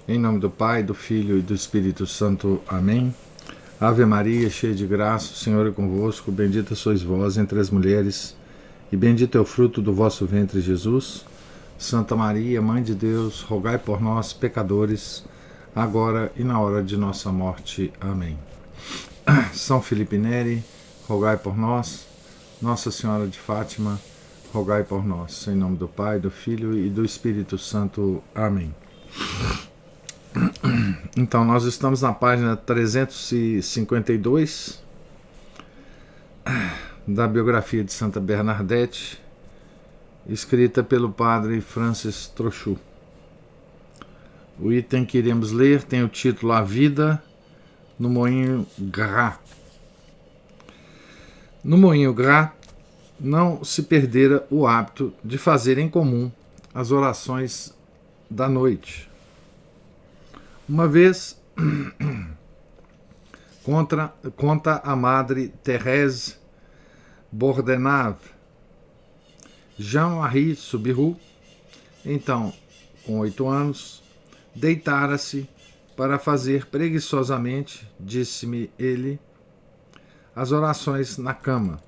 Em nome do Pai, do Filho e do Espírito Santo. Amém. Ave Maria, cheia de graça, o Senhor é convosco. Bendita sois vós entre as mulheres, e bendito é o fruto do vosso ventre, Jesus. Santa Maria, Mãe de Deus, rogai por nós, pecadores, agora e na hora de nossa morte. Amém. São Felipe Neri, rogai por nós. Nossa Senhora de Fátima, rogai por nós. Em nome do Pai, do Filho e do Espírito Santo. Amém. Então, nós estamos na página 352 da biografia de Santa Bernadette, escrita pelo padre Francis Trochu. O item que iremos ler tem o título A Vida no Moinho Gras. No Moinho Gras não se perdera o hábito de fazer em comum as orações da noite. Uma vez, conta a Madre Thérèse Bordenave, Jean-Marie Soubirous, então, com 8 anos, deitara-se para fazer preguiçosamente, disse-me ele, as orações na cama.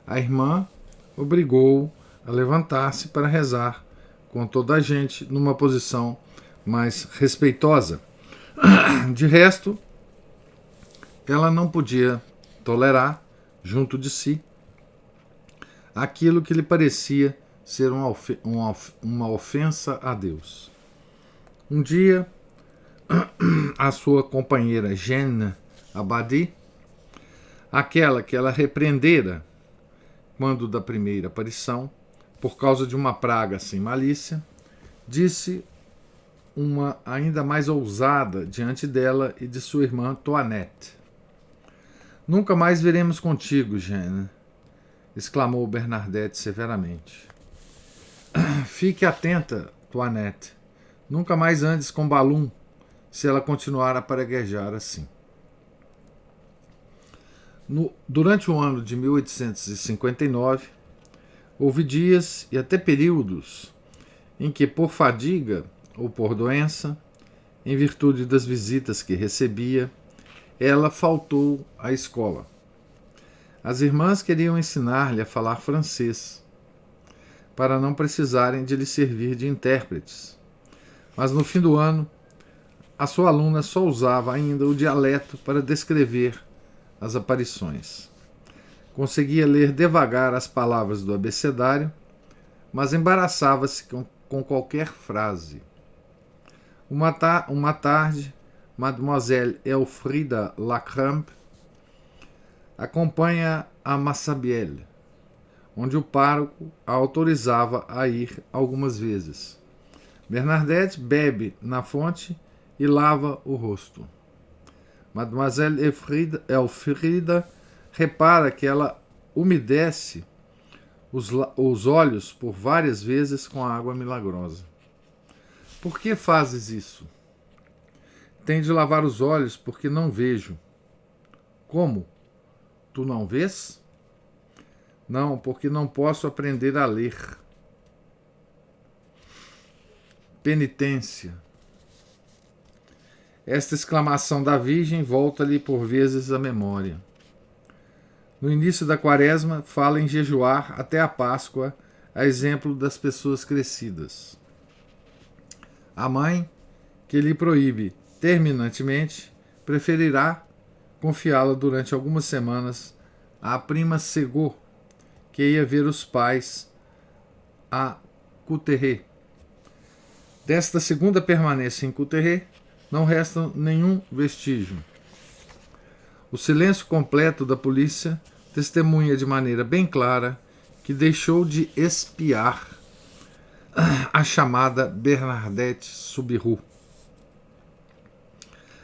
A irmã obrigou-o a levantar-se para rezar com toda a gente numa posição mais respeitosa. De resto, ela não podia tolerar, junto de si, aquilo que lhe parecia ser uma ofensa a Deus. Um dia, a sua companheira Jeanne Abadie, aquela que ela repreendera quando da primeira aparição, por causa de uma praga sem malícia, disse uma ainda mais ousada diante dela e de sua irmã Toinette. Nunca mais veremos contigo, Jeanne, exclamou Bernadette severamente. Fique atenta, Toinette. Nunca mais andes com Balum, se ela continuar a praguejar assim. Durante o ano de 1859, houve dias e até períodos em que, por fadiga ou por doença, em virtude das visitas que recebia, ela faltou à escola. As irmãs queriam ensinar-lhe a falar francês, para não precisarem de lhe servir de intérpretes. Mas no fim do ano, a sua aluna só usava ainda o dialeto para descrever as aparições. Conseguia ler devagar as palavras do abecedário, mas embaraçava-se com qualquer frase. Uma tarde, Mademoiselle Elfrida Lacrampe acompanha a Massabielle, onde o pároco a autorizava a ir algumas vezes. Bernadette bebe na fonte e lava o rosto. Mademoiselle Elfrida repara que ela umedece os olhos por várias vezes com a água milagrosa. Por que fazes isso? Tenho de lavar os olhos porque não vejo. Como? Tu não vês? Não, porque não posso aprender a ler. Penitência. Esta exclamação da Virgem volta-lhe por vezes à memória. No início da Quaresma, fala em jejuar até a Páscoa, a exemplo das pessoas crescidas. A mãe, que lhe proíbe terminantemente, preferirá confiá-la durante algumas semanas à prima Segot, que ia ver os pais a Couteret. Desta segunda permanência em Couteret, não resta nenhum vestígio. O silêncio completo da polícia testemunha de maneira bem clara que deixou de espiar a chamada Bernadette Soubirous.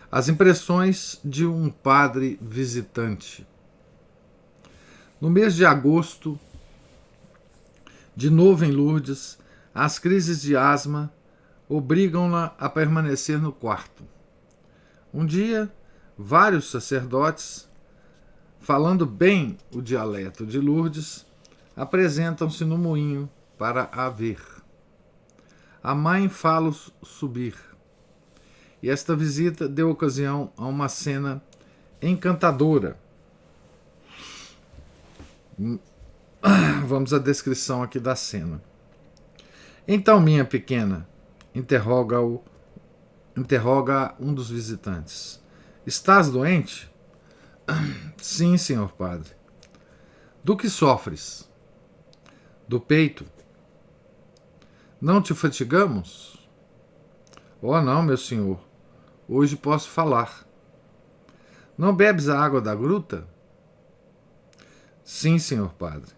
As impressões de um padre visitante. No mês de agosto, de novo em Lourdes, as crises de asma obrigam-na a permanecer no quarto. Um dia, vários sacerdotes, falando bem o dialeto de Lourdes, apresentam-se no moinho para a ver. A mãe fala subir. e esta visita deu ocasião a uma cena encantadora. Vamos à descrição aqui da cena. Então, minha pequena, interroga um dos visitantes. Estás doente? Sim, senhor padre. Do que sofres? Do peito. Não te fatigamos? Oh, não, meu senhor. Hoje posso falar. Não bebes a água da gruta? Sim, senhor padre.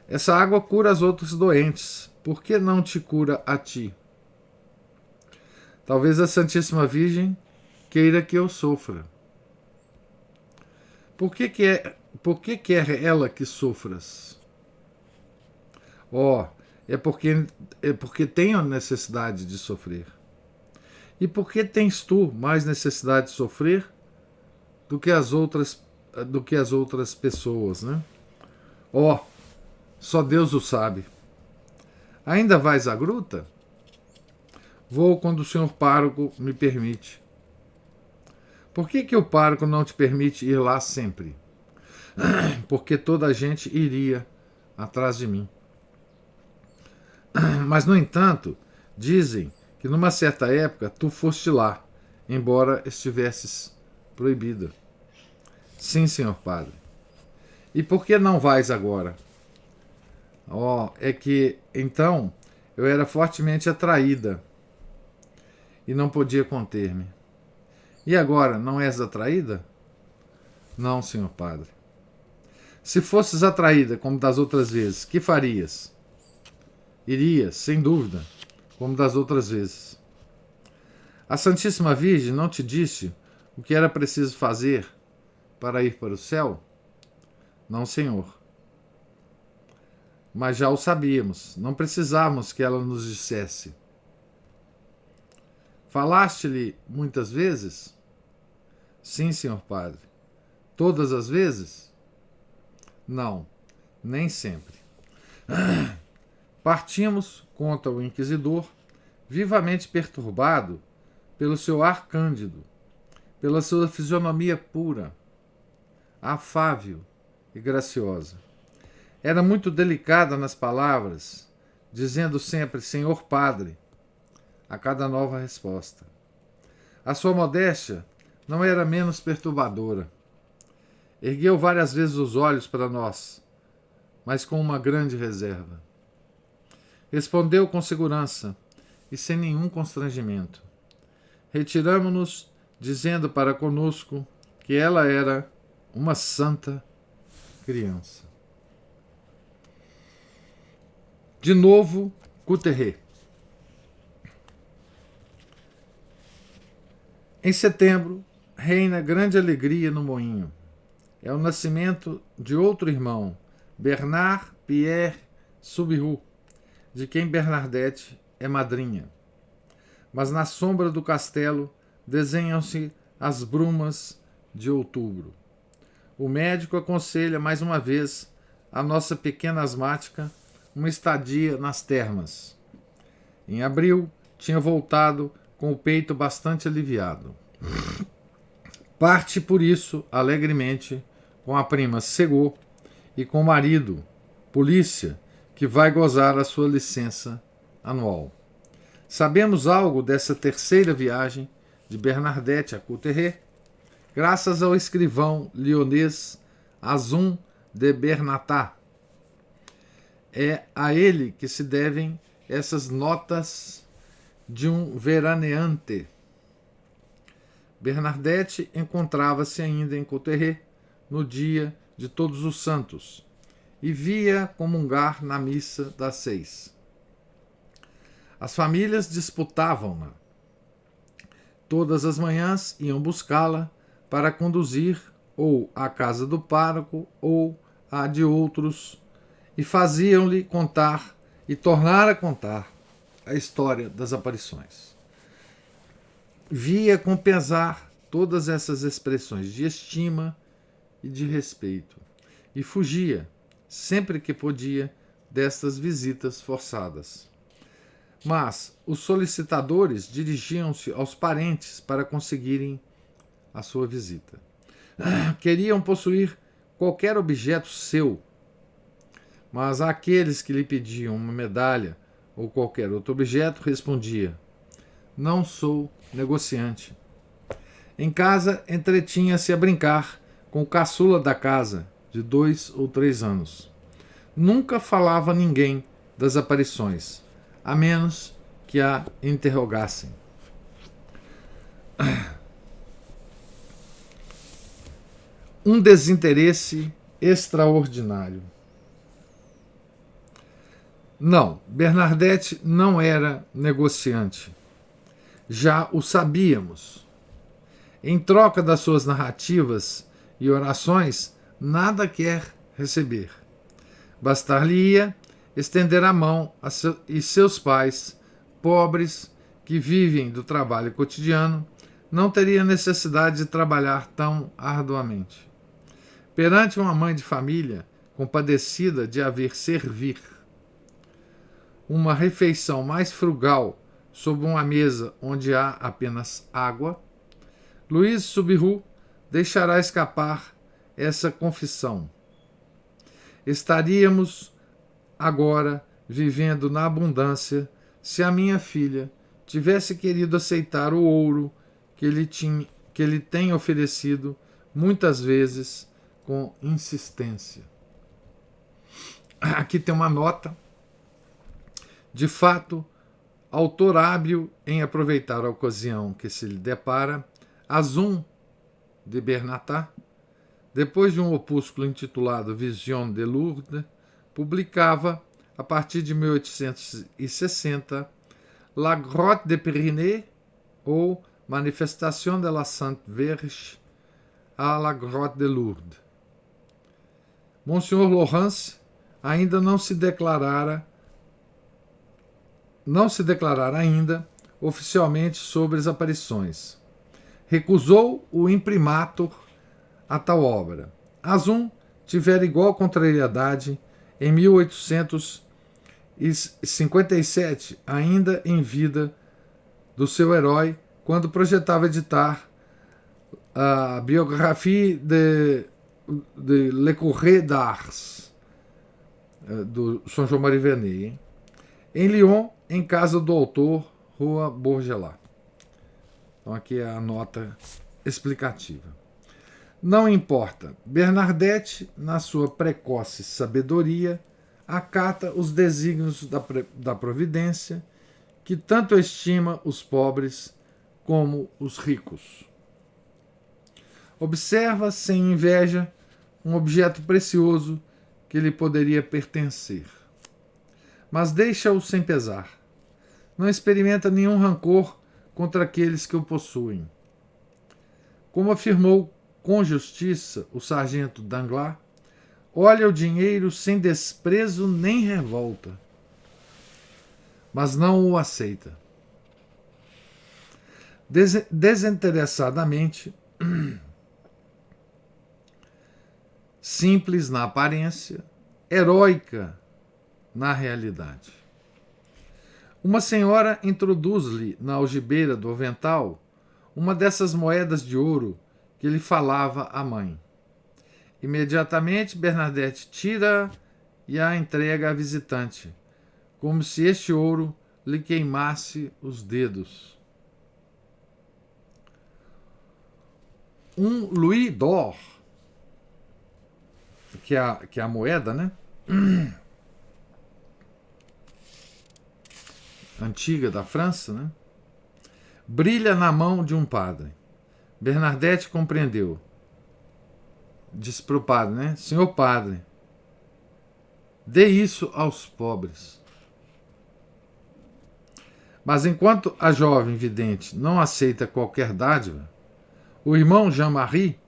Essa água cura os outros doentes. Por que não te cura a ti? Talvez a Santíssima Virgem queira que eu sofra. Por que quer ela que sofras? Oh, é porque tenho necessidade de sofrer. E por que tens tu mais necessidade de sofrer do que as outras pessoas, né? Oh, só Deus o sabe. Ainda vais à gruta? Vou quando o senhor pároco me permite. Por que o pároco não te permite ir lá sempre? Porque toda a gente iria atrás de mim. Mas, no entanto, dizem que numa certa época tu foste lá, embora estivesses proibida. Sim, senhor padre. E por que não vais agora? Oh, é que então eu era fortemente atraída e não podia conter-me. E agora, não és atraída? Não, senhor padre. Se fosses atraída como das outras vezes, que farias? Irias, sem dúvida, como das outras vezes. A Santíssima Virgem não te disse o que era preciso fazer para ir para o céu? Não, senhor. Mas já o sabíamos, não precisávamos que ela nos dissesse. Falaste-lhe muitas vezes? Sim, senhor padre. Todas as vezes? Não, nem sempre. Partimos, conta o inquisidor, vivamente perturbado pelo seu ar cândido, pela sua fisionomia pura, afável e graciosa. Era muito delicada nas palavras, dizendo sempre Senhor Padre a cada nova resposta. A sua modéstia não era menos perturbadora. Ergueu várias vezes os olhos para nós, mas com uma grande reserva. Respondeu com segurança e sem nenhum constrangimento. Retiramo-nos, dizendo para conosco que ela era uma santa criança. De novo, Couteret. Em setembro, reina grande alegria no moinho. É o nascimento de outro irmão, Bernard Pierre Subiru, de quem Bernadette é madrinha. Mas na sombra do castelo desenham-se as brumas de outubro. O médico aconselha mais uma vez a nossa pequena asmática uma estadia nas termas. Em abril, tinha voltado com o peito bastante aliviado. Parte, por isso, alegremente, com a prima Segô e com o marido, Polícia, que vai gozar a sua licença anual. Sabemos algo dessa terceira viagem de Bernadette a Couteret, graças ao escrivão lyonês Azun de Bernatat. É a ele que se devem essas notas de um veraneante. Bernadette encontrava-se ainda em Couteret no dia de Todos os Santos e via comungar na missa das 6. As famílias disputavam-na. Todas as manhãs iam buscá-la para conduzir ou à casa do pároco ou à de outros e faziam-lhe contar e tornar a contar a história das aparições. Via com pesar todas essas expressões de estima e de respeito e fugia, sempre que podia, destas visitas forçadas. Mas os solicitadores dirigiam-se aos parentes para conseguirem a sua visita. Queriam possuir qualquer objeto seu, mas àqueles que lhe pediam uma medalha ou qualquer outro objeto, respondia: não sou negociante. Em casa, entretinha-se a brincar com o caçula da casa, de 2 ou 3 anos. Nunca falava a ninguém das aparições, a menos que a interrogassem. Um desinteresse extraordinário. Não, Bernadette não era negociante. Já o sabíamos. Em troca das suas narrativas e orações, nada quer receber. Bastar-lhe-ia estender a mão e seus pais, pobres, que vivem do trabalho cotidiano, não teriam necessidade de trabalhar tão arduamente. Perante uma mãe de família, compadecida de a ver servir uma refeição mais frugal sob uma mesa onde há apenas água, Luiz Subiru deixará escapar essa confissão. Estaríamos agora vivendo na abundância se a minha filha tivesse querido aceitar o ouro que ele tem oferecido muitas vezes com insistência. Aqui tem uma nota. De fato, autor hábil em aproveitar a ocasião que se lhe depara, Azum de Bernatat, depois de um opúsculo intitulado Vision de Lourdes, publicava, a partir de 1860, La Grotte de Pyrénées, ou Manifestation de la Sainte Vierge à la Grotte de Lourdes. Monsieur Laurence ainda não se declarara ainda oficialmente sobre as aparições. Recusou o imprimatur a tal obra. Azum tivera igual contrariedade em 1857, ainda em vida do seu herói, quando projetava editar a Biographie de Le Courrier d'Ars, do São João Marie Vernet, em Lyon, em casa do autor, Rua Bourgelat. Então aqui é a nota explicativa. Não importa, Bernadette, na sua precoce sabedoria, acata os desígnios da providência, que tanto estima os pobres como os ricos. Observa sem inveja um objeto precioso que lhe poderia pertencer, mas deixa-o sem pesar. Não experimenta nenhum rancor contra aqueles que o possuem. Como afirmou com justiça o sargento Danglars, olha o dinheiro sem desprezo nem revolta, mas não o aceita. Desinteressadamente, simples na aparência, heróica na realidade. Uma senhora introduz-lhe na algibeira do avental uma dessas moedas de ouro que lhe falava a mãe. Imediatamente Bernadette tira e a entrega à visitante, como se este ouro lhe queimasse os dedos. Um louis d'or, que é a moeda, né? Antiga da França, né? Brilha na mão de um padre. Bernadette compreendeu. Disse para o padre, né? Senhor padre, dê isso aos pobres. Mas enquanto a jovem vidente não aceita qualquer dádiva, o irmão Jean-Marie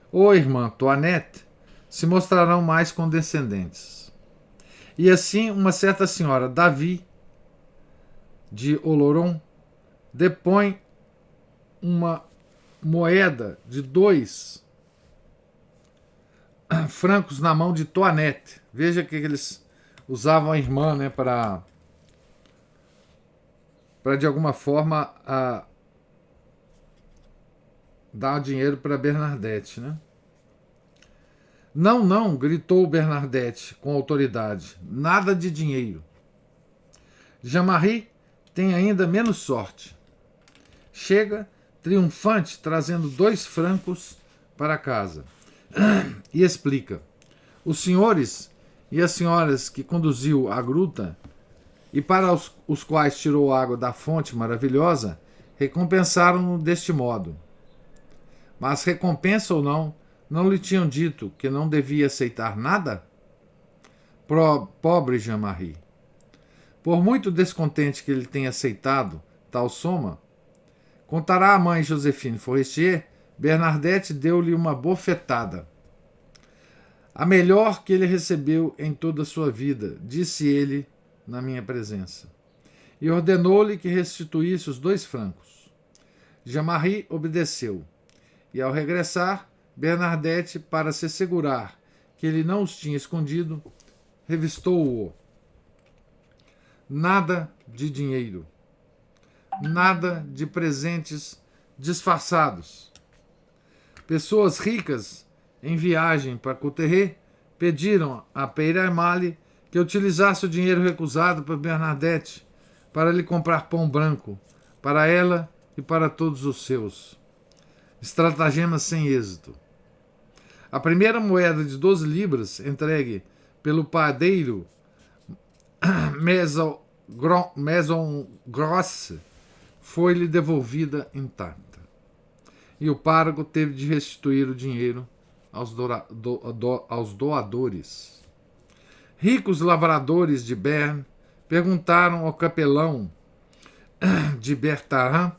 ou a irmã Toinette se mostrarão mais condescendentes. E assim uma certa senhora Davi de Oloron depõe uma moeda de 2 francos na mão de Toinette. Veja que eles usavam a irmã, né, para para de alguma forma dar dinheiro para Bernadette, né? Não, não, gritou Bernadette com autoridade. Nada de dinheiro. Jean-Marie tem ainda menos sorte. Chega, triunfante, trazendo 2 francos para casa. E explica. Os senhores e as senhoras que conduziu à gruta e para os quais tirou água da fonte maravilhosa, recompensaram-no deste modo. Mas recompensa ou não lhe tinham dito que não devia aceitar nada? Pobre Jean-Marie. Por muito descontente que ele tenha aceitado tal soma, contará a mãe Josephine Forestier, Bernadette deu-lhe uma bofetada. A melhor que ele recebeu em toda a sua vida, disse ele na minha presença. E ordenou-lhe que restituísse os 2 francos. Jean-Marie obedeceu. E ao regressar, Bernadette, para se assegurar que ele não os tinha escondido, revistou-o. Nada de dinheiro. Nada de presentes disfarçados. Pessoas ricas em viagem para Couteret pediram a Peyramale que utilizasse o dinheiro recusado por Bernadette para lhe comprar pão branco, para ela e para todos os seus. Estratagema sem êxito. A primeira moeda de 12 libras, entregue pelo padeiro Maison Grosse, foi-lhe devolvida intacta. E o pároco teve de restituir o dinheiro aos doadores. Ricos lavradores de Berne perguntaram ao capelão de Bertarin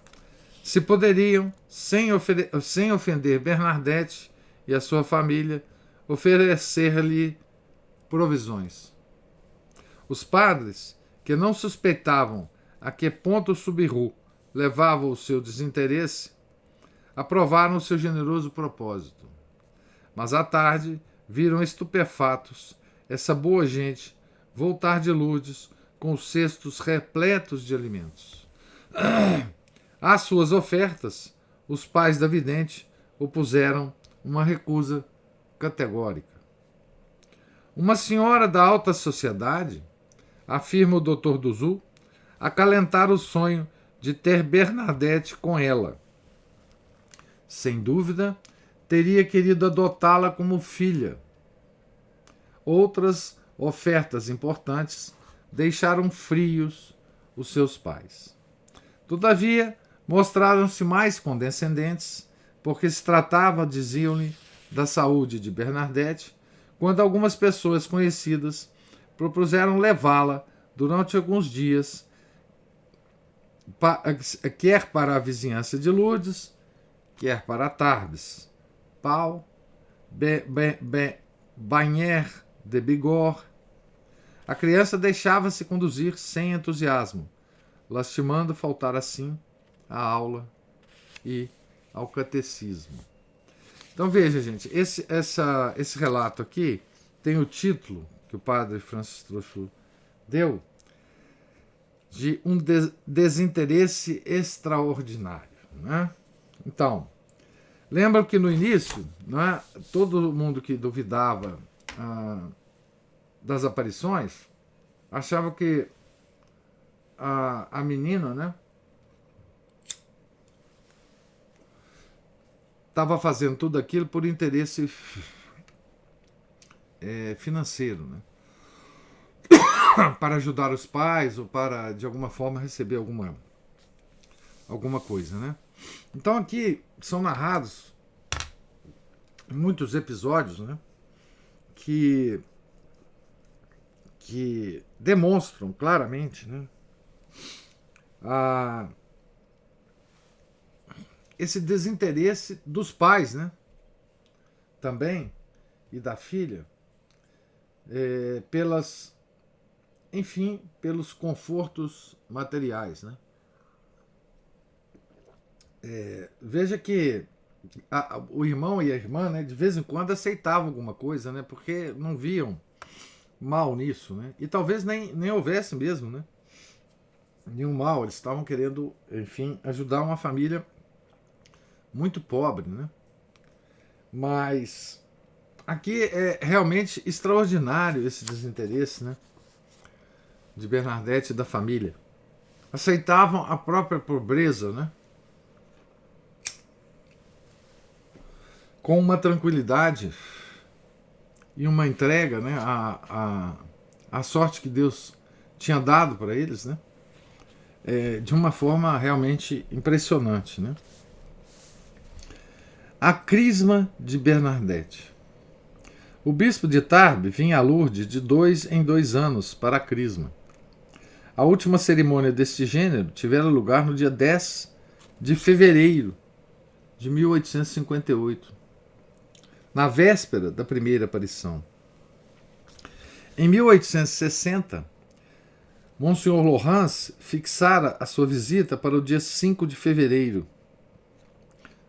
se poderiam, sem ofender Bernadette e a sua família, oferecer-lhe provisões. Os padres, que não suspeitavam a que ponto o Subiru levava o seu desinteresse, aprovaram o seu generoso propósito. Mas à tarde viram estupefatos essa boa gente voltar de Lourdes com os cestos repletos de alimentos. Às suas ofertas, os pais da vidente opuseram uma recusa categórica. Uma senhora da alta sociedade, afirma o Dr. Duzu, acalentara o sonho de ter Bernadette com ela. Sem dúvida, teria querido adotá-la como filha. Outras ofertas importantes deixaram frios os seus pais. Todavia, mostraram-se mais condescendentes, porque se tratava, diziam-lhe, da saúde de Bernadette, quando algumas pessoas conhecidas propuseram levá-la durante alguns dias, quer para a vizinhança de Lourdes, quer para Tarbes, Pau, Bagnères de Bigorre. A criança deixava-se conduzir sem entusiasmo, lastimando faltar assim à aula e ao catecismo. Então veja, gente, esse relato aqui tem o título que o padre Francis Trochu deu de um desinteresse extraordinário, né? Então, lembra que no início, né, todo mundo que duvidava das aparições achava que a menina, né, estava fazendo tudo aquilo por interesse financeiro, né? Para ajudar os pais ou para, de alguma forma, receber alguma coisa, né? Então aqui são narrados muitos episódios, né, que demonstram claramente, né, esse desinteresse dos pais, né, também, e da filha, pelos confortos materiais, né. Veja que o irmão e a irmã, né, de vez em quando aceitavam alguma coisa, né, porque não viam mal nisso, né, e talvez nem houvesse mesmo, né. nenhum mal, eles estavam querendo, enfim, ajudar uma família muito pobre, né? Mas aqui é realmente extraordinário esse desinteresse, né, de Bernadette e da família. Aceitavam a própria pobreza, né, com uma tranquilidade e uma entrega, né, a sorte que Deus tinha dado para eles, né, de uma forma realmente impressionante, né. A crisma de Bernadette. O bispo de Tarbes vinha a Lourdes de 2 em 2 anos para a crisma. A última cerimônia deste gênero tivera lugar no dia 10 de fevereiro de 1858, na véspera da primeira aparição. Em 1860, Monsenhor Laurence fixara a sua visita para o dia 5 de fevereiro,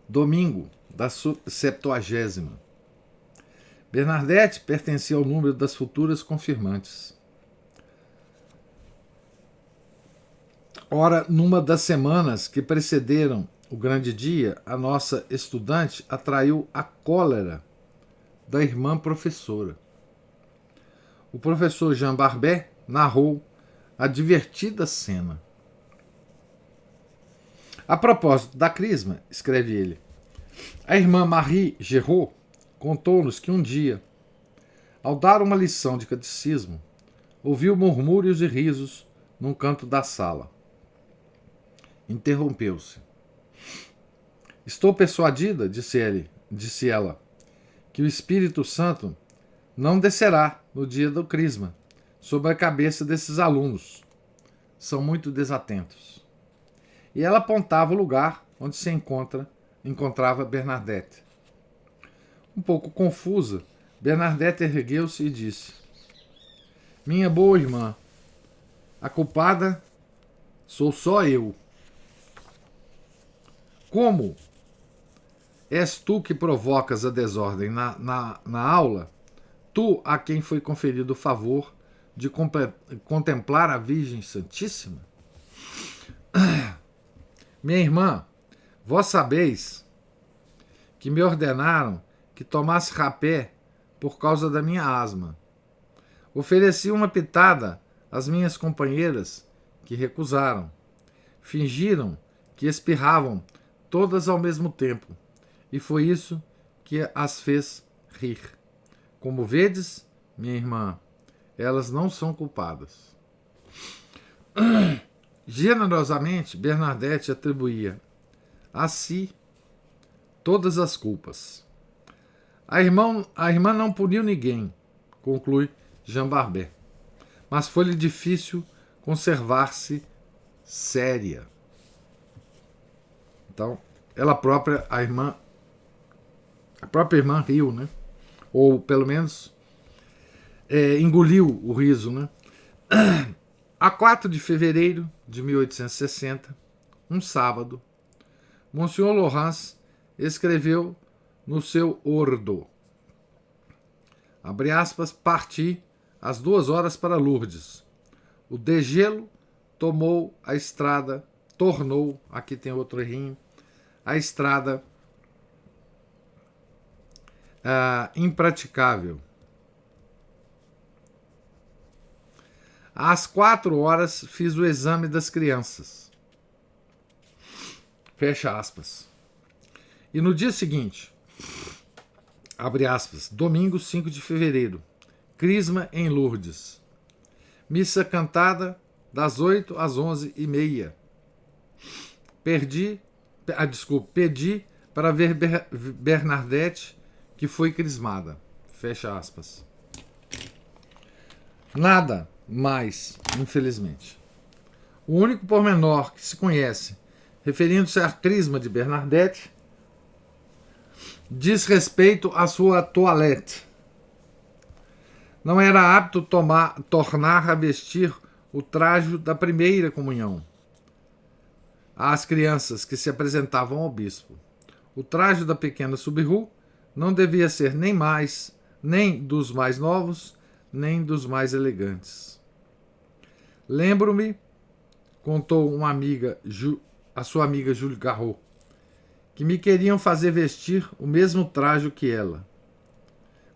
domingo da 70ª. Bernadette pertencia ao número das futuras confirmantes. Ora, numa das semanas que precederam o grande dia, a nossa estudante atraiu a cólera da irmã professora. O professor Jean Barbet narrou a divertida cena. A propósito da crisma, escreve ele, a irmã Marie Gerraud contou-nos que um dia, ao dar uma lição de catecismo, ouviu murmúrios e risos num canto da sala. Interrompeu-se. Estou persuadida, disse ela, que o Espírito Santo não descerá no dia do crisma sobre a cabeça desses alunos. São muito desatentos. E ela apontava o lugar onde se encontrava Bernadette. Um pouco confusa, Bernadette ergueu-se e disse: minha boa irmã, a culpada sou só eu. Como és tu que provocas a desordem na aula, tu a quem foi conferido o favor de contemplar a Virgem Santíssima? Minha irmã, vós sabeis que me ordenaram que tomasse rapé por causa da minha asma. Ofereci uma pitada às minhas companheiras, que recusaram. Fingiram que espirravam todas ao mesmo tempo, e foi isso que as fez rir. Como vedes, minha irmã, elas não são culpadas. Generosamente, Bernadette atribuía a si todas as culpas. A irmã não puniu ninguém, conclui Jean Barbet, mas foi-lhe difícil conservar-se séria. Então, ela própria, a própria irmã riu, né? Ou pelo menos engoliu o riso, né? A 4 de fevereiro de 1860, um sábado, Monsenhor Laurence escreveu no seu ordo, abre aspas, parti às 2 horas para Lourdes. O degelo tornou, aqui tem outro errinho, a estrada impraticável. Às 4 horas fiz o exame das crianças. Fecha aspas. E no dia seguinte, abre aspas, domingo 5 de fevereiro, crisma em Lourdes. Missa cantada das 8 às 11h30. Pedi para ver Bernadette, que foi crismada. Fecha aspas. Nada mais, infelizmente. O único pormenor que se conhece, referindo-se à crisma de Bernadette, diz respeito à sua toilette. Não era apto tornar a vestir o traje da primeira comunhão às crianças que se apresentavam ao bispo. O traje da pequena Subiru não devia ser nem dos mais novos, nem dos mais elegantes. Lembro-me contou a sua amiga Julie Garraud, que me queriam fazer vestir o mesmo traje que ela.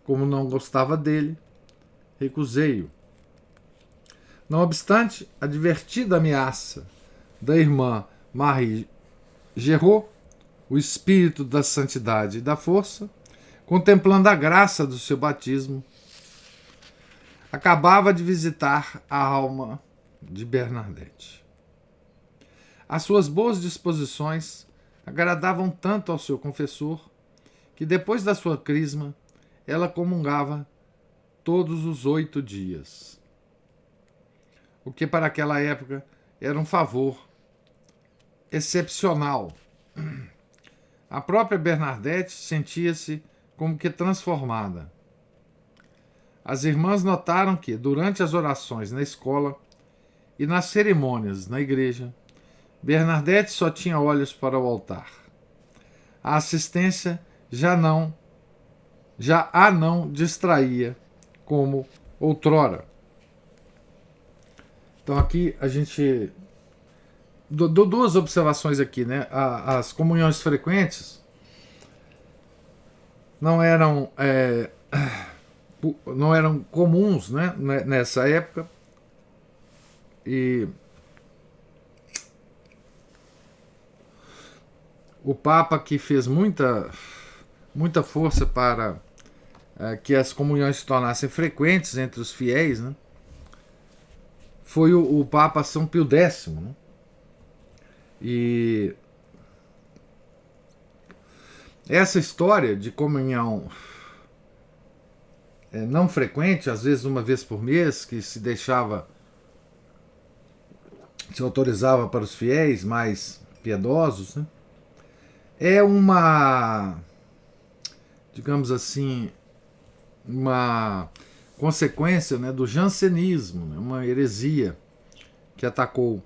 Como não gostava dele, recusei-o. Não obstante a divertida ameaça da irmã Marie Gerraud, o espírito da santidade e da força, contemplando a graça do seu batismo, acabava de visitar a alma de Bernadette. As suas boas disposições agradavam tanto ao seu confessor que, depois da sua crisma, ela comungava todos os 8 dias, o que para aquela época era um favor excepcional. A própria Bernadette sentia-se como que transformada. As irmãs notaram que, durante as orações na escola e nas cerimônias na igreja, Bernadette só tinha olhos para o altar. A assistência já a não distraía como outrora. Então aqui a gente dou 2 observações aqui, né? As comunhões frequentes não eram comuns, né, nessa época, e o Papa, que fez muita força para que as comunhões se tornassem frequentes entre os fiéis, né, foi o Papa São Pio X. Né? E essa história de comunhão não frequente, às vezes uma vez por mês, que se autorizava para os fiéis mais piedosos, né? É uma, digamos assim, uma consequência, né, do jansenismo, né, uma heresia que atacou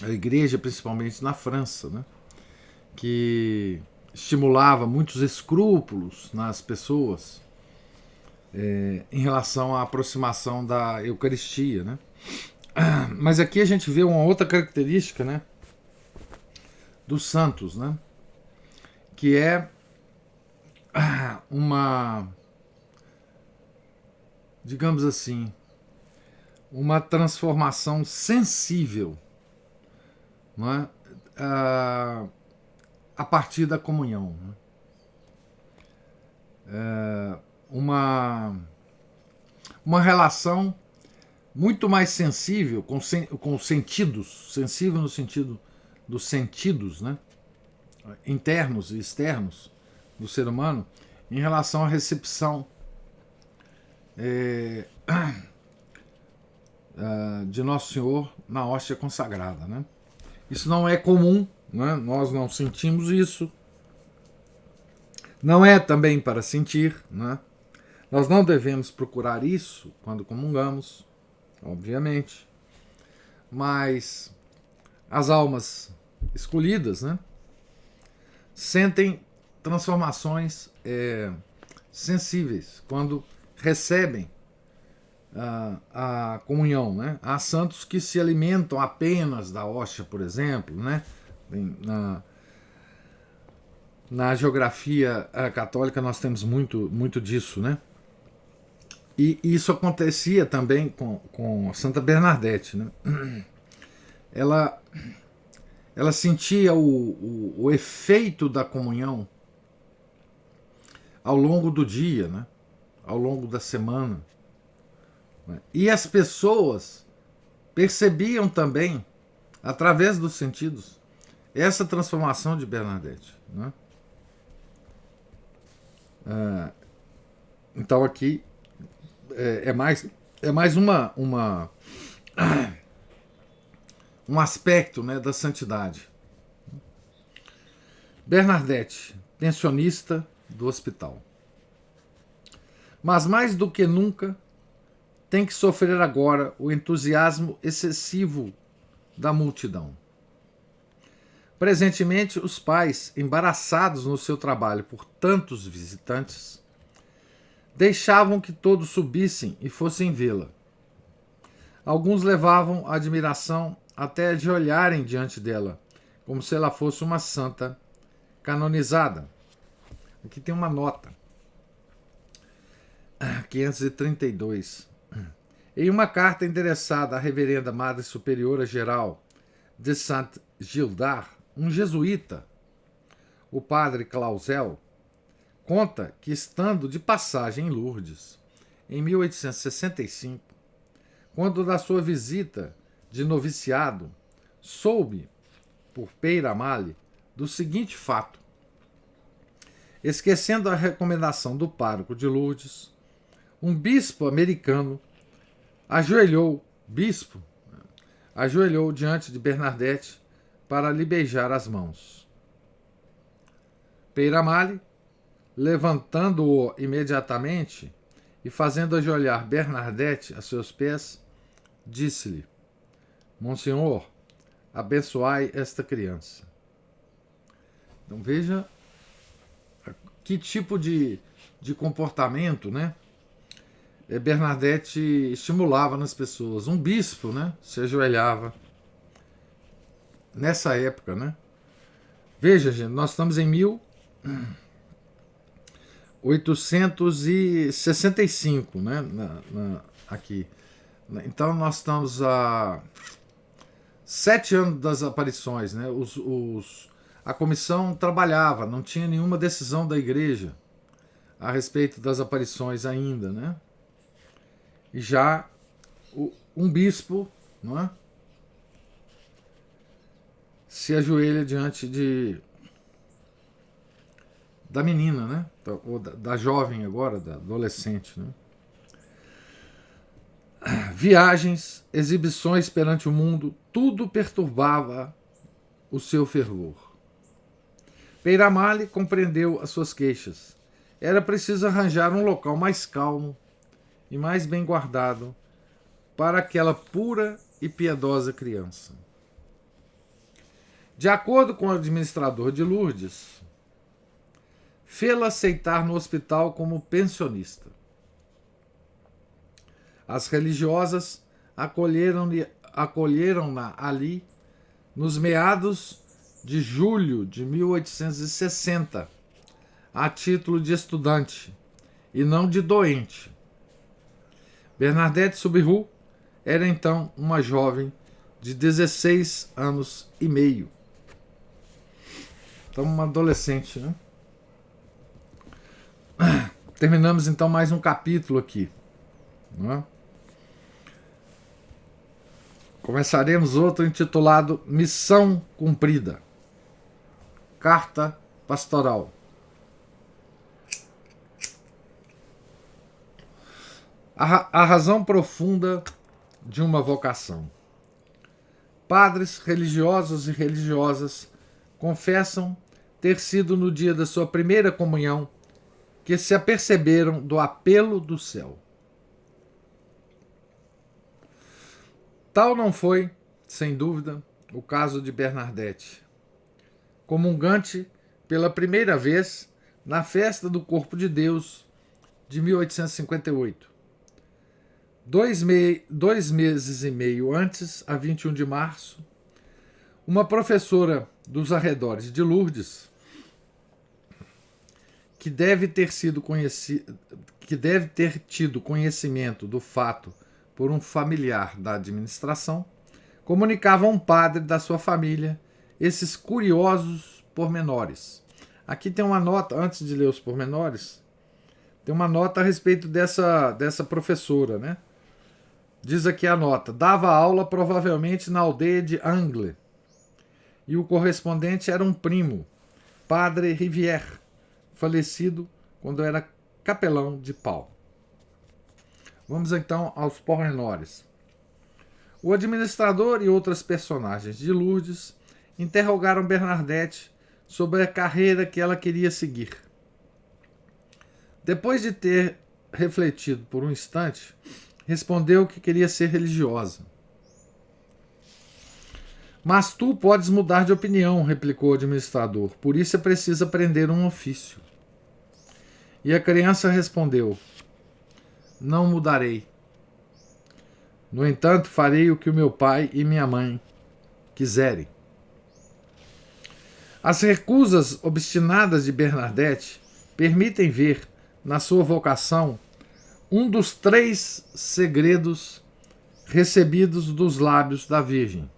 a igreja, principalmente na França, né, que estimulava muitos escrúpulos nas pessoas em relação à aproximação da Eucaristia, né? Mas aqui a gente vê uma outra característica, né, dos santos, né, que é uma, digamos assim, uma transformação sensível, não é? A partir da comunhão, né? Uma relação muito mais sensível com os sentidos, sensível no sentido dos sentidos, né, internos e externos do ser humano, em relação à recepção de Nosso Senhor na hóstia consagrada, né? Isso não é comum, né? Nós não sentimos isso, não é também para sentir, né? Nós não devemos procurar isso quando comungamos, obviamente, mas as almas escolhidas, né, sentem transformações sensíveis quando recebem a comunhão, né? Há santos que se alimentam apenas da hóstia, por exemplo, né? Na geografia católica nós temos muito disso, né? E isso acontecia também com Santa Bernadette, né? Ela sentia o efeito da comunhão ao longo do dia, né? Ao longo da semana. Né? E as pessoas percebiam também, através dos sentidos, essa transformação de Bernadette. Né? Então aqui é mais um aspecto, né, da santidade. Bernadette, pensionista do hospital. Mas mais do que nunca, tem que sofrer agora o entusiasmo excessivo da multidão. Presentemente, os pais, embaraçados no seu trabalho por tantos visitantes, deixavam que todos subissem e fossem vê-la. Alguns levavam a admiração até de olharem diante dela, como se ela fosse uma santa canonizada. Aqui tem uma nota. 532. Em uma carta endereçada à Reverenda Madre Superiora Geral de Saint-Gildard, um jesuíta, o padre Clausel, conta que, estando de passagem em Lourdes, em 1865, quando da sua visita de noviciado, soube, por Peyramale, do seguinte fato: esquecendo a recomendação do pároco de Lourdes, um bispo americano ajoelhou diante de Bernadette para lhe beijar as mãos. Peyramale, levantando-o imediatamente e fazendo ajoelhar Bernadette a seus pés, disse-lhe: Monsenhor, abençoai esta criança. Então veja que tipo de comportamento, né, Bernadette estimulava nas pessoas. Um bispo, né, se ajoelhava nessa época, né? Veja, gente, nós estamos em 1865, né, aqui. Então nós estamos a 7 anos das aparições, né? A comissão trabalhava, não tinha nenhuma decisão da igreja a respeito das aparições ainda, né? E já um bispo, não é, se ajoelha diante da menina, né? Ou da jovem agora, da adolescente, né? Viagens, exibições perante o mundo, tudo perturbava o seu fervor. Peyramale compreendeu as suas queixas. Era preciso arranjar um local mais calmo e mais bem guardado para aquela pura e piedosa criança. De acordo com o administrador de Lourdes, fê-la aceitar no hospital como pensionista. As religiosas acolheram-na ali nos meados de julho de 1860, a título de estudante e não de doente. Bernadette Soubirous era então uma jovem de 16 anos e meio. Então, uma adolescente, né? Terminamos então mais um capítulo aqui, não é? Começaremos outro intitulado Missão Cumprida. Carta Pastoral. A razão profunda de uma vocação. Padres religiosos e religiosas confessam ter sido no dia da sua primeira comunhão que se aperceberam do apelo do céu. Tal não foi, sem dúvida, o caso de Bernadette, comungante pela primeira vez na festa do Corpo de Deus de 1858. 2 meses e meio antes, a 21 de março, uma professora dos arredores de Lourdes, que deve ter tido conhecimento do fato por um familiar da administração, comunicava a um padre da sua família esses curiosos pormenores. Aqui tem uma nota, antes de ler os pormenores, tem uma nota a respeito dessa professora, né? Diz aqui a nota: dava aula provavelmente na aldeia de Angles, e o correspondente era um primo, padre Rivière, falecido quando era capelão de Pau. Vamos então aos pormenores. O administrador e outras personagens de Lourdes interrogaram Bernadette sobre a carreira que ela queria seguir. Depois de ter refletido por um instante, respondeu que queria ser religiosa. Mas tu podes mudar de opinião, replicou o administrador, por isso é preciso aprender um ofício. E a criança respondeu: não mudarei. No entanto, farei o que o meu pai e minha mãe quiserem. As recusas obstinadas de Bernadette permitem ver na sua vocação um dos 3 segredos recebidos dos lábios da Virgem.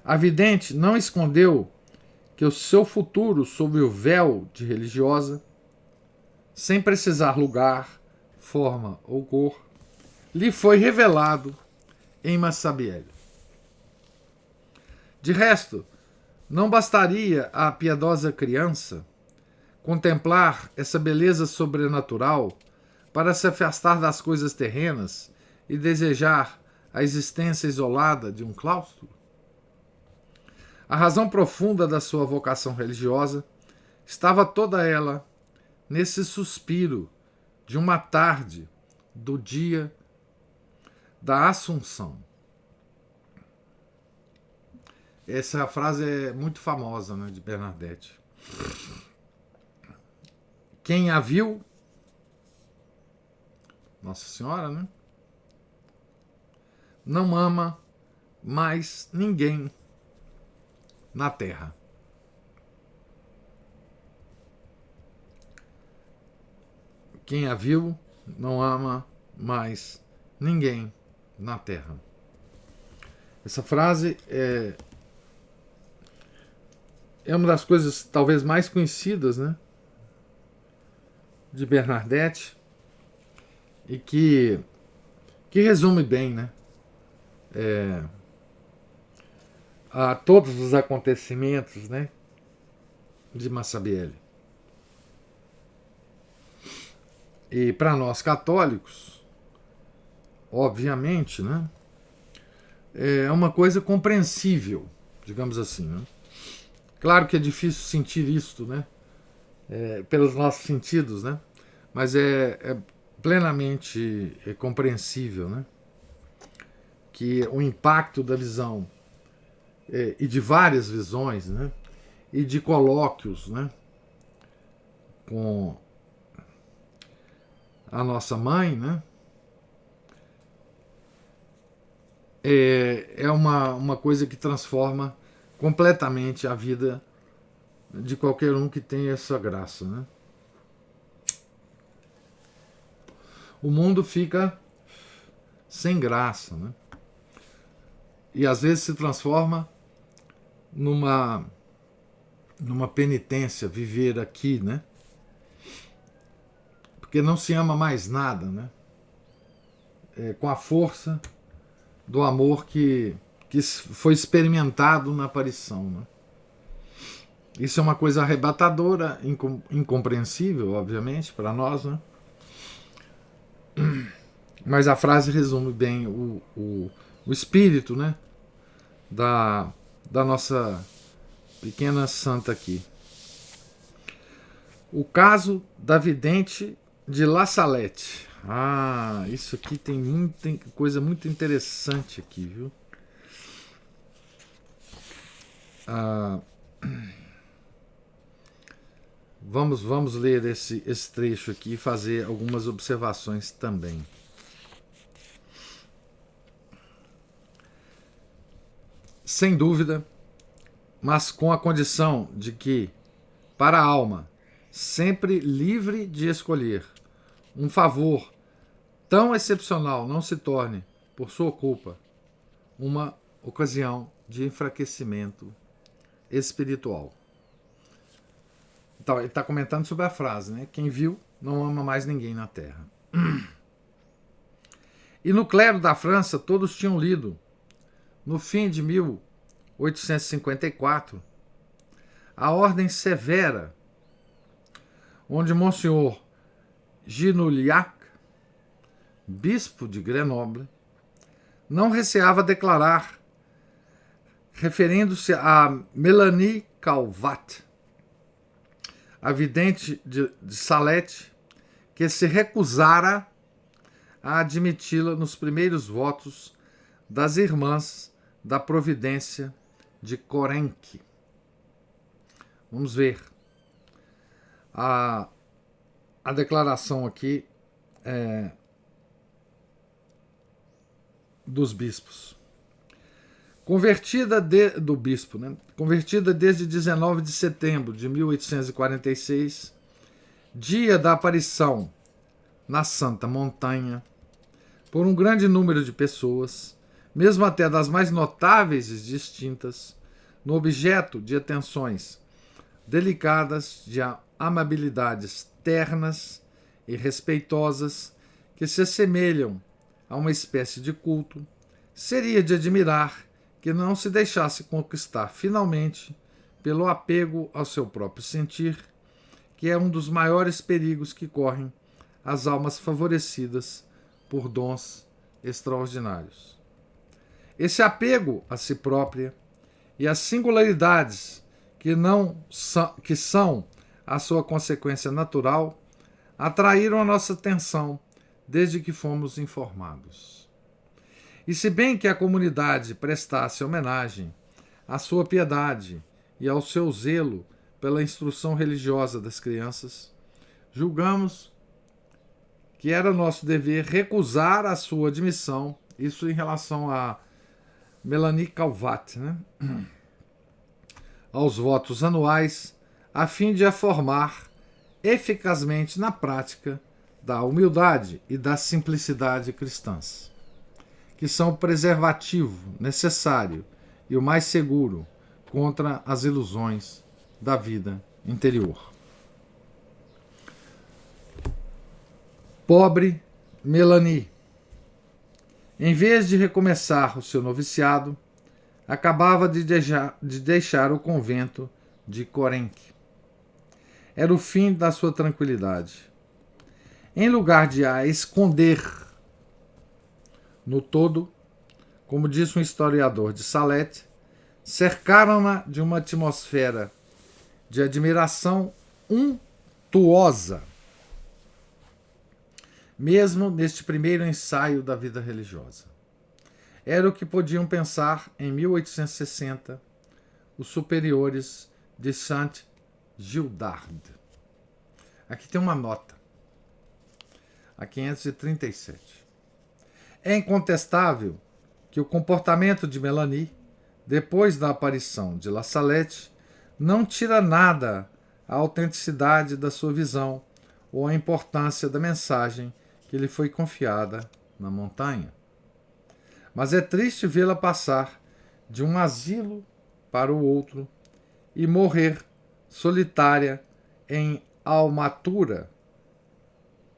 A vidente não escondeu que o seu futuro sob o véu de religiosa, sem precisar lugar, forma ou cor, lhe foi revelado em Massabielle. De resto, não bastaria à piedosa criança contemplar essa beleza sobrenatural para se afastar das coisas terrenas e desejar a existência isolada de um claustro? A razão profunda da sua vocação religiosa estava toda ela nesse suspiro de uma tarde do dia da Assunção. Essa frase é muito famosa, né, de Bernadette. Quem a viu, Nossa Senhora, né, não ama mais ninguém na terra. Quem a viu não ama mais ninguém na terra. Essa frase é uma das coisas talvez mais conhecidas, né, de Bernadette, e que resume bem, né, a todos os acontecimentos, né, de Massabielle. E para nós católicos, obviamente, né, é uma coisa compreensível, digamos assim, né? Claro que é difícil sentir isto, né, pelos nossos sentidos, né, mas é plenamente compreensível, né, que o impacto da visão e de várias visões, né, e de colóquios, né, com a nossa mãe, né, é uma coisa que transforma completamente a vida de qualquer um que tenha essa graça, né? O mundo fica sem graça, né? E às vezes se transforma numa penitência viver aqui, né? Porque não se ama mais nada, né? Com a força do amor que foi experimentado na aparição, né? Isso é uma coisa arrebatadora, incompreensível, obviamente, para nós, né? Mas a frase resume bem o espírito, né, da nossa pequena santa aqui. O caso da vidente de La Salette. Ah, isso aqui tem muita coisa muito interessante aqui, viu? Vamos ler esse trecho aqui e fazer algumas observações também. Sem dúvida, mas com a condição de que, para a alma, sempre livre de escolher, um favor tão excepcional não se torne, por sua culpa, uma ocasião de enfraquecimento espiritual. Então, ele está comentando sobre a frase, né? Quem viu não ama mais ninguém na terra. E no clero da França todos tinham lido, no fim de 1854, a ordem severa, onde Monsenhor Ginuliac, bispo de Grenoble, não receava declarar, referindo-se a Melanie Calvat, a vidente de Salette, que se recusara a admiti-la nos primeiros votos das irmãs da Providência de Corenque. Vamos ver. A declaração aqui dos bispos. do bispo, né? Convertida desde 19 de setembro de 1846, dia da aparição na Santa Montanha, por um grande número de pessoas, mesmo até das mais notáveis e distintas, no objeto de atenções delicadas, de amabilidades ternas e respeitosas que se assemelham a uma espécie de culto, seria de admirar que não se deixasse conquistar finalmente pelo apego ao seu próprio sentir, que é um dos maiores perigos que correm as almas favorecidas por dons extraordinários. Esse apego a si própria e as singularidades que são a sua consequência natural atraíram a nossa atenção desde que fomos informados. E se bem que a comunidade prestasse homenagem à sua piedade e ao seu zelo pela instrução religiosa das crianças, julgamos que era nosso dever recusar a sua admissão, isso em relação a Melanie Calvat, né? Aos votos anuais, a fim de a formar eficazmente na prática da humildade e da simplicidade cristãs, que são o preservativo necessário e o mais seguro contra as ilusões da vida interior. Pobre Melanie, em vez de recomeçar o seu noviciado, acabava de deixar o convento de Corenque. Era o fim da sua tranquilidade. Em lugar de a esconder no todo, como disse um historiador de Salete, cercaram-na de uma atmosfera de admiração untuosa, mesmo neste primeiro ensaio da vida religiosa. Era o que podiam pensar em 1860 os superiores de Saint-Gildard. Aqui tem uma nota, a 537. É incontestável que o comportamento de Melanie, depois da aparição de La Salette, não tira nada à autenticidade da sua visão ou à importância da mensagem que lhe foi confiada na montanha. Mas é triste vê-la passar de um asilo para o outro e morrer solitária em Almatura,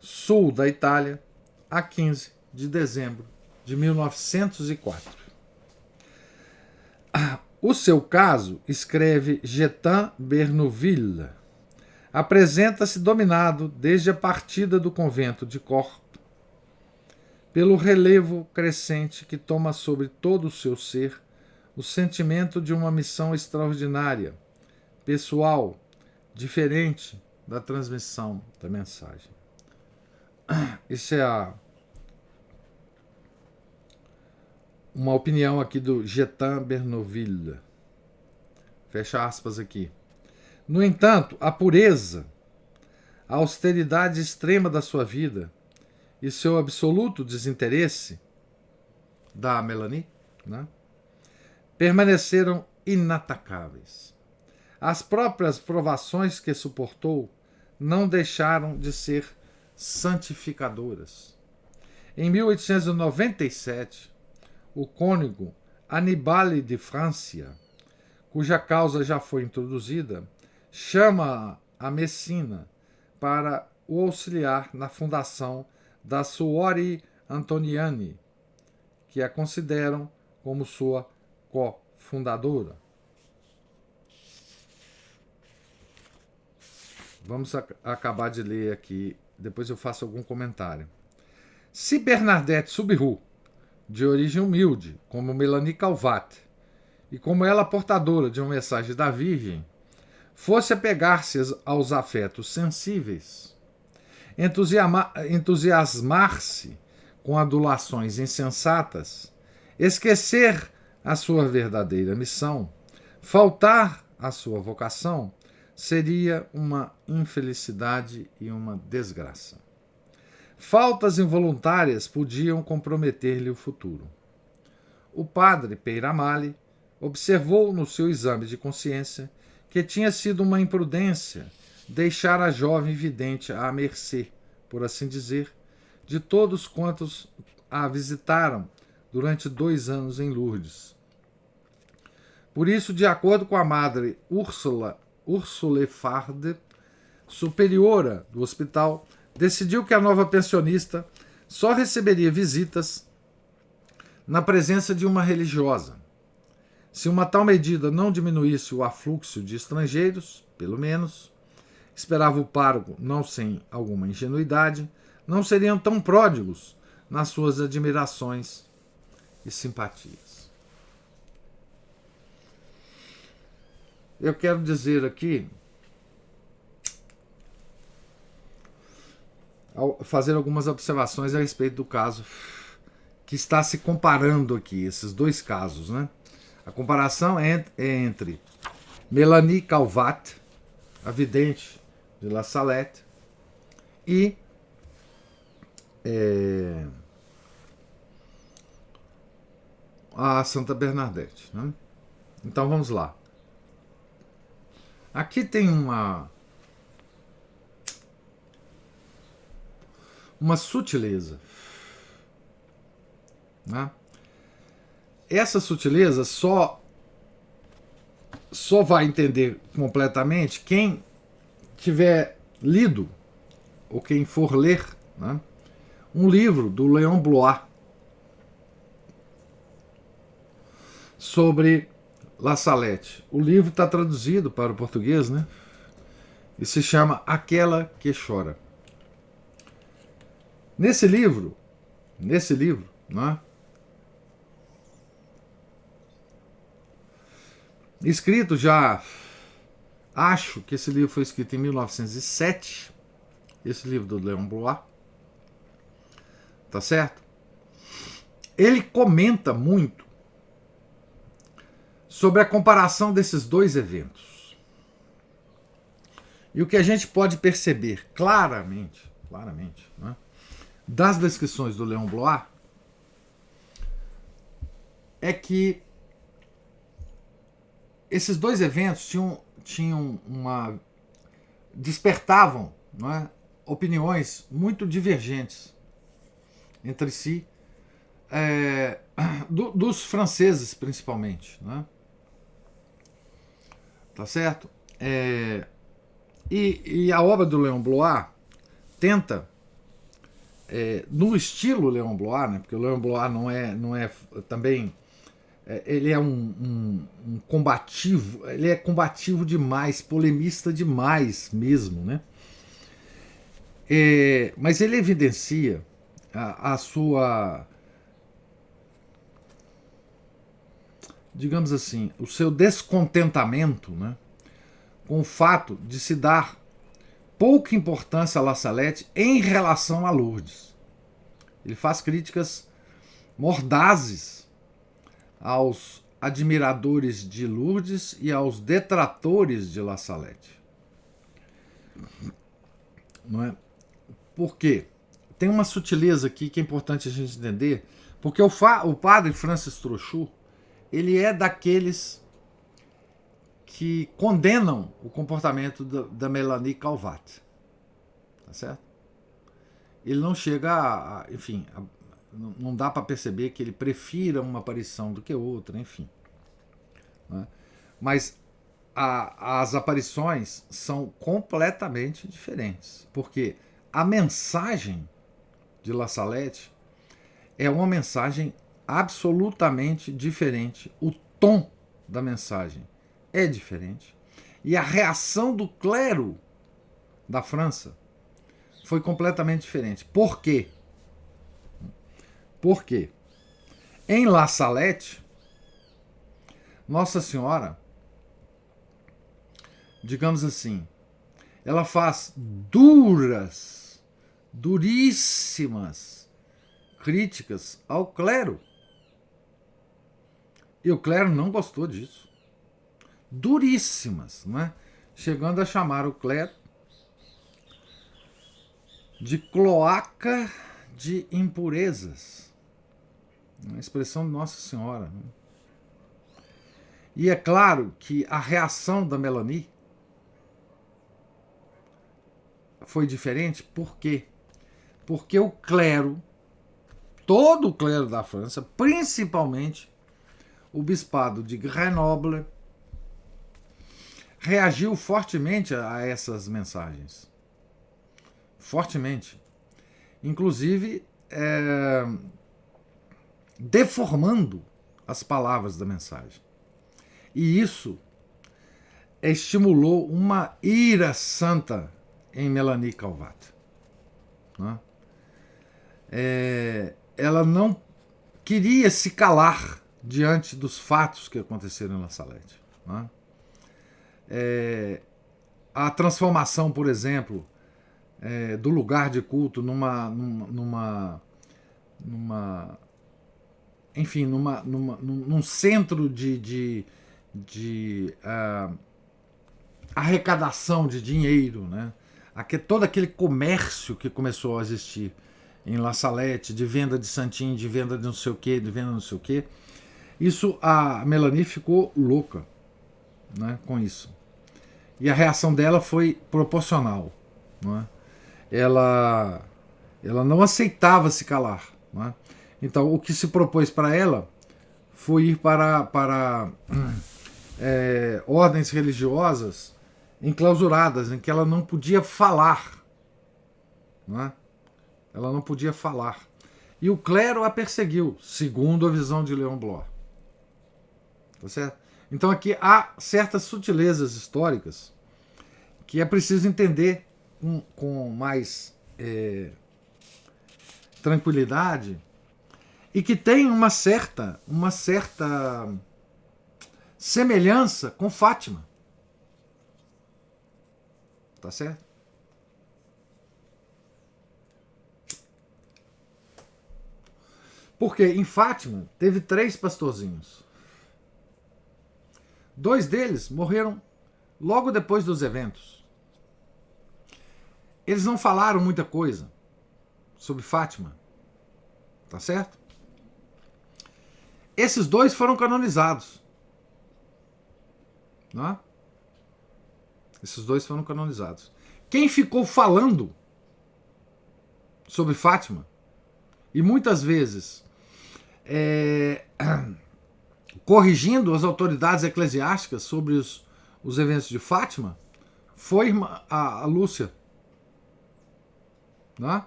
sul da Itália, a 15 de dezembro de 1904. O seu caso, escreve Getin Bernouville, apresenta-se dominado desde a partida do convento de Corp pelo relevo crescente que toma sobre todo o seu ser o sentimento de uma missão extraordinária, pessoal, diferente da transmissão da mensagem. Isso é uma opinião aqui do Getin Bernouville. Fecha aspas aqui. No entanto, a pureza, a austeridade extrema da sua vida e seu absoluto desinteresse da Melanie, né, permaneceram inatacáveis. As próprias provações que suportou não deixaram de ser santificadoras. Em 1897, o cônego Annibale de Francia, cuja causa já foi introduzida, chama a Messina para o auxiliar na fundação da Suori Antoniani, que a consideram como sua cofundadora. Vamos acabar de ler aqui, depois eu faço algum comentário. Se Bernadette Soubirous, de origem humilde, como Melanie Calvat, e como ela portadora de uma mensagem da Virgem, fosse apegar-se aos afetos sensíveis, entusiasmar-se com adulações insensatas, esquecer a sua verdadeira missão, faltar à sua vocação, seria uma infelicidade e uma desgraça. Faltas involuntárias podiam comprometer-lhe o futuro. o padre Peyramale observou no seu exame de consciência que tinha sido uma imprudência deixar a jovem vidente à mercê, por assim dizer, de todos quantos a visitaram durante 2 anos em Lourdes. Por isso, de acordo com a madre Ursule Farde, superiora do hospital, decidiu que a nova pensionista só receberia visitas na presença de uma religiosa. Se uma tal medida não diminuísse o afluxo de estrangeiros, pelo menos, esperava o pároco, não sem alguma ingenuidade, não seriam tão pródigos nas suas admirações e simpatias. Eu quero dizer aqui, fazer algumas observações a respeito do caso que está se comparando aqui, esses dois casos, né? A comparação é entre Mélanie Calvat, a vidente de La Salette, e a Santa Bernadette, né? Então vamos lá. Aqui tem uma sutileza, né? Essa sutileza só vai entender completamente quem tiver lido, ou quem for ler, né, um livro do Léon Blois sobre La Salette. O livro está traduzido para o português, né, e se chama Aquela que Chora. Nesse livro, né, escrito já, acho que esse livro foi escrito em 1907, esse livro do Léon Blois, tá certo? Ele comenta muito sobre a comparação desses dois eventos. E o que a gente pode perceber claramente, né, das descrições do Léon Blois é que esses dois eventos despertavam, não é, opiniões muito divergentes entre si, dos franceses principalmente, né? Tá certo? E a obra do Léon Blois tenta, no estilo Léon Blois, né? Porque o Léon Blois não é também, ele é um combativo, ele é combativo demais, polemista demais mesmo, né? Mas ele evidencia a sua, digamos assim, o seu descontentamento, né, com o fato de se dar pouca importância a La Salette em relação a Lourdes. Ele faz críticas mordazes aos admiradores de Lourdes e aos detratores de La Salette. Não é? Por quê? Tem uma sutileza aqui que é importante a gente entender, porque o padre Francis Trochu, ele é daqueles que condenam o comportamento da Mélanie Calvat. Tá certo? Ele não chega enfim, não dá para perceber que ele prefira uma aparição do que outra, enfim. Né? Mas as aparições são completamente diferentes, porque a mensagem de La Salette é uma mensagem absolutamente diferente. O tom da mensagem é diferente. E a reação do clero da França foi completamente diferente. Por quê? Porque em La Salette, Nossa Senhora, digamos assim, ela faz duríssimas críticas ao clero. E o clero não gostou disso. Duríssimas, né? Chegando a chamar o clero de cloaca de impurezas. Uma expressão de Nossa Senhora. Né? E é claro que a reação da Melanie foi diferente. Por quê? Porque o clero, todo o clero da França, principalmente o bispado de Grenoble, reagiu fortemente a essas mensagens. Fortemente. Inclusive, deformando as palavras da mensagem. E isso estimulou uma ira santa em Melanie Calvat. Né? Ela não queria se calar diante dos fatos que aconteceram em La Salette. Né? A transformação, por exemplo, do lugar de culto num centro de arrecadação de dinheiro, né? Todo aquele comércio que começou a existir em La Salette, de venda de santinho, de venda de não sei o que, de venda de não sei o que. Isso, a Melanie ficou louca, né, com isso. E a reação dela foi proporcional. Né? Ela não aceitava se calar. Né? Então, o que se propôs para ela foi ir para ordens religiosas enclausuradas, em que ela não podia falar. Né? Ela não podia falar. E o clero a perseguiu, segundo a visão de Leon Bloch. Tá certo? Então aqui há certas sutilezas históricas que é preciso entender com mais tranquilidade e que tem uma certa semelhança com Fátima. Tá certo? Porque em Fátima teve 3 pastorzinhos. 2 deles morreram logo depois dos eventos. Eles não falaram muita coisa sobre Fátima. Tá certo? Esses 2 foram canonizados. Não é? Esses 2 foram canonizados. Quem ficou falando sobre Fátima, e muitas vezes corrigindo as autoridades eclesiásticas sobre os eventos de Fátima, foi a Lúcia. Né?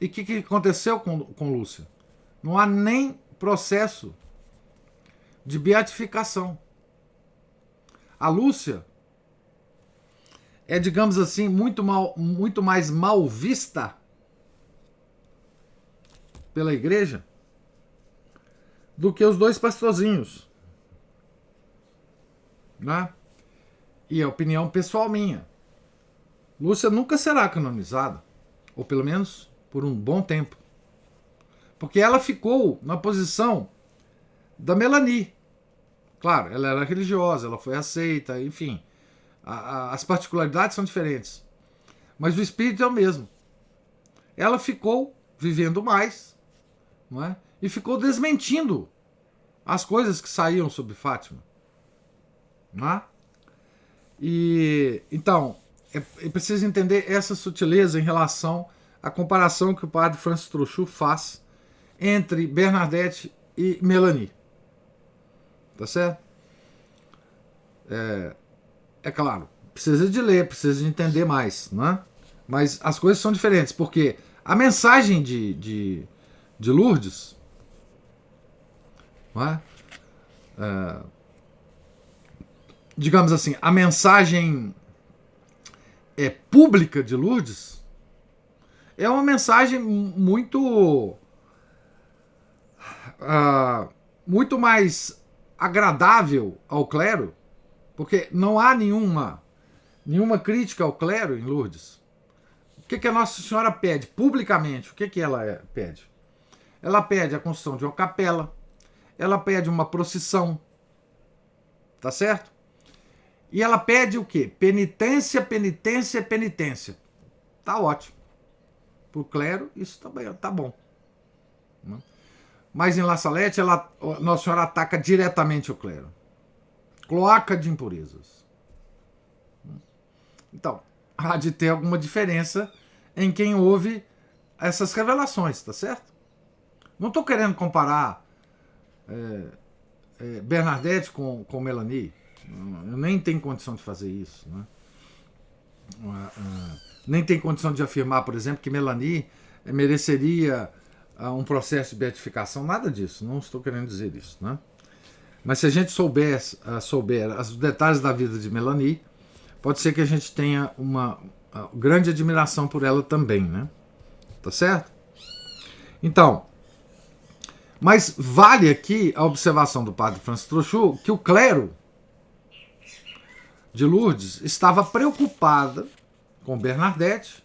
E o que aconteceu com Lúcia? Não há nem processo de beatificação. A Lúcia é, digamos assim, muito mais mal vista pela igreja do que os 2 pastorzinhos. Né? E é opinião pessoal minha. Lúcia nunca será canonizada, ou pelo menos por um bom tempo. Porque ela ficou na posição da Melanie. Claro, ela era religiosa, ela foi aceita, enfim. As particularidades são diferentes. Mas o espírito é o mesmo. Ela ficou vivendo mais, não é? E ficou desmentindo as coisas que saíam sobre Fátima. Não é? E então, é preciso entender essa sutileza em relação à comparação que o padre Francis Trochu faz entre Bernadette e Melanie. Tá certo? É claro, precisa de ler, precisa de entender mais, né? Mas as coisas são diferentes, porque a mensagem de Lourdes, não é? Digamos assim, a mensagem pública de Lourdes é uma mensagem muito mais agradável ao clero, porque não há nenhuma crítica ao clero em Lourdes. O que a Nossa Senhora pede publicamente? O que ela pede? Ela pede a construção de uma capela, ela pede uma procissão, tá certo? E ela pede o quê? Penitência, penitência, penitência. Tá ótimo. Pro clero, isso também tá bom. né? Mas em La Salette, Nossa Senhora ataca diretamente o clero. Cloaca de impurezas. Então, há de ter alguma diferença em quem ouve essas revelações, tá certo? Não estou querendo comparar Bernadette com Melanie. Eu nem tenho condição de fazer isso, né? Nem tenho condição de afirmar, por exemplo, que Melanie mereceria um processo de beatificação, nada disso, não estou querendo dizer isso, né? Mas se a gente souber os detalhes da vida de Melanie, pode ser que a gente tenha uma grande admiração por ela também, né? Tá certo? Então, mas vale aqui a observação do padre Francis Trochu que o clero de Lourdes estava preocupada com Bernadette,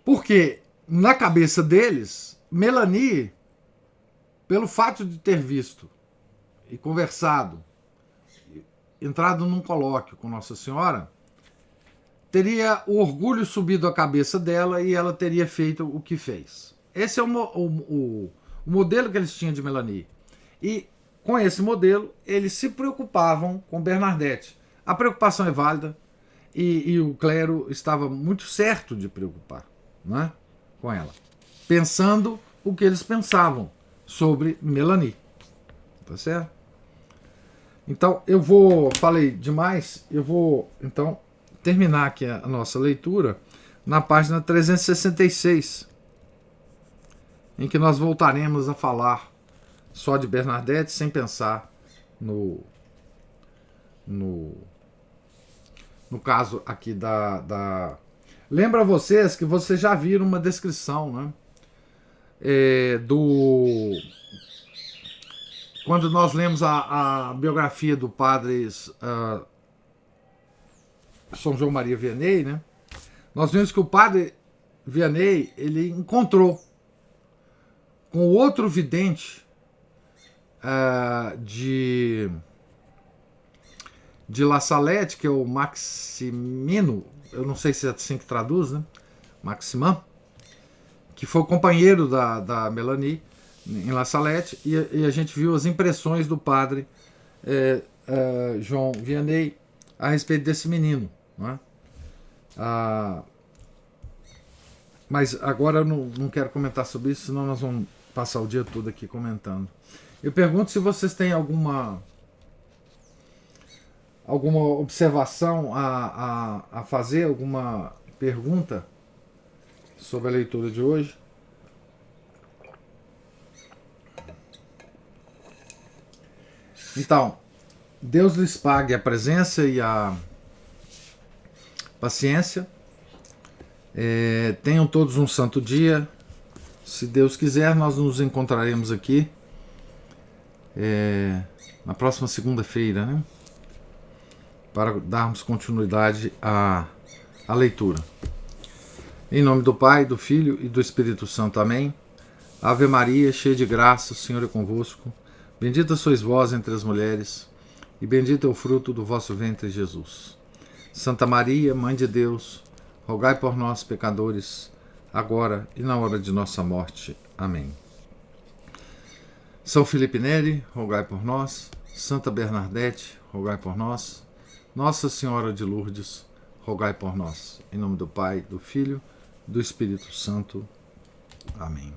porque na cabeça deles, Melanie, pelo fato de ter visto e conversado, entrado num colóquio com Nossa Senhora, teria o orgulho subido à cabeça dela e ela teria feito o que fez. Esse é o modelo que eles tinham de Melanie. E com esse modelo, eles se preocupavam com Bernadette. A preocupação é válida e o clero estava muito certo de preocupar, né, com ela, pensando o que eles pensavam sobre Melanie. Tá certo? Então, falei demais, eu vou, então, terminar aqui a nossa leitura na página 366, em que nós voltaremos a falar só de Bernadette, sem pensar no caso aqui Lembra vocês que vocês já viram uma descrição, né? Quando nós lemos a biografia do padre São João Maria Vianney, né? Nós vimos que o padre Vianney, ele encontrou com outro vidente de La Salette, que é o Maximino, eu não sei se é assim que traduz, né? Maximin, que foi o companheiro da Melanie em La Salette, e a gente viu as impressões do padre João Vianney a respeito desse menino, né? Mas agora eu não quero comentar sobre isso, senão nós vamos passar o dia todo aqui comentando. Eu pergunto se vocês têm alguma observação a fazer, alguma pergunta sobre a leitura de hoje. Então, Deus lhes pague a presença e a paciência. Tenham todos um santo dia. Se Deus quiser, nós nos encontraremos aqui na próxima segunda-feira, né? Para darmos continuidade à leitura. Em nome do Pai, do Filho e do Espírito Santo. Amém. Ave Maria, cheia de graça, o Senhor é convosco. Bendita sois vós entre as mulheres, e bendito é o fruto do vosso ventre, Jesus. Santa Maria, Mãe de Deus, rogai por nós, pecadores, agora e na hora de nossa morte. Amém. São Felipe Neri, rogai por nós. Santa Bernadette, rogai por nós. Nossa Senhora de Lourdes, rogai por nós. Em nome do Pai, do Filho e do Espírito Santo. Amém.